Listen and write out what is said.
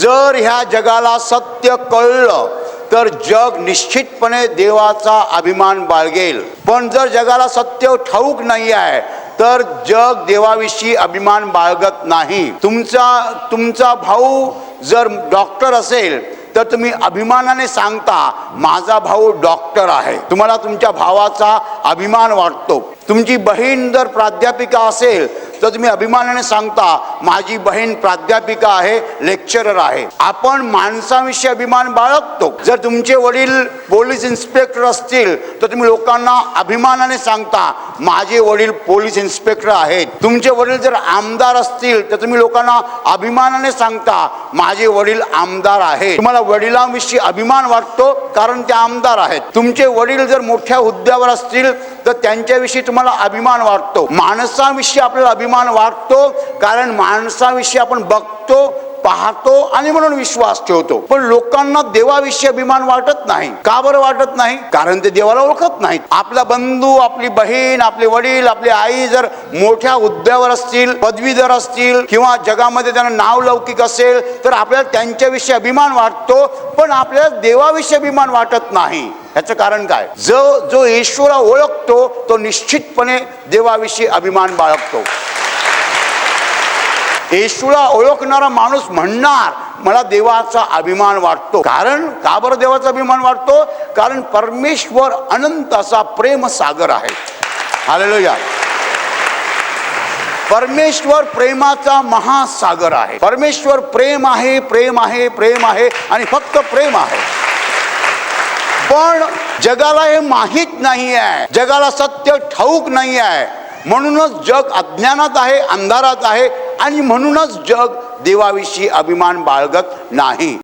जर ह्या जगाला सत्य कळलं तर जग निश्चितपणे देवाचा अभिमान बाळगेल. पण जर जगाला सत्य ठाऊक नाही आहे तर जग देवाविषयी अभिमान बाळगत नाही. तुमचा भाऊ जर डॉक्टर असेल तर तुम्ही अभिमानाने सांगता माझा भाऊ डॉक्टर आहे. तुम्हाला तुमच्या भावाचा अभिमान वाटतो. तुमची बहीण जर प्राध्यापिका असेल तर तुम्ही अभिमानाने सांगता माझी बहीण प्राध्यापिका आहे, लेक्चरर आहे. आपण माणसाविषयी अभिमान बाळगतो. जर तुमचे वडील पोलीस इन्स्पेक्टर असतील तर तुम्ही लोकांना अभिमानाने सांगता माझे वडील पोलीस इन्स्पेक्टर आहेत. तुमचे वडील जर आमदार असतील तर तुम्ही लोकांना अभिमानाने सांगता माझे वडील आमदार आहेत. तुम्हाला वडिलांविषयी अभिमान वाटतो कारण ते आमदार आहेत. तुमचे वडील जर मोठ्या हुद्द्यावर असतील तर त्यांच्याविषयी तुम्हाला अभिमान वाटतो. माणसाविषयी आपल्याला अभिमान वाटतो कारण माणसाविषयी आपण बघतो, पाहतो आणि म्हणून विश्वास ठेवतो. पण लोकांना देवाविषयी अभिमान वाटत नाही. का बरं वाटत नाही? कारण ते देवाला ओळखत नाहीत. आपला बंधू, आपली बहीण, आपले वडील, आपली आई जर मोठ्या हुद्द्यावर असतील, पदवीधर असतील किंवा जगामध्ये त्यांना नाव लौकिक असेल तर आपल्याला त्यांच्याविषयी अभिमान वाटतो. पण आपल्याला देवाविषयी अभिमान वाटत नाही. याचं कारण काय? जो ईश्वरा ओळखतो तो निश्चितपणे देवाविषयी अभिमान बाळगतो. येशूला ओळखणारा माणूस म्हणणार मला देवाचा अभिमान वाटतो. कारण का बरं देवाचा अभिमान वाटतो? कारण परमेश्वर अनंत असा प्रेम सागर आहे. हालेलुया. परमेश्वर प्रेमाचा महासागर आहे. परमेश्वर प्रेम आहे, प्रेम आहे, प्रेम आहे आणि फक्त प्रेम आहे. पण जगाला हे माहीत नाही आहे. जगाला सत्य ठाऊक नाही आहे. म्हणूनच जग अज्ञानात आहे, अंधारात आहे आणि म्हणूनच जग देवाविषयी अभिमान बाळगत नाही.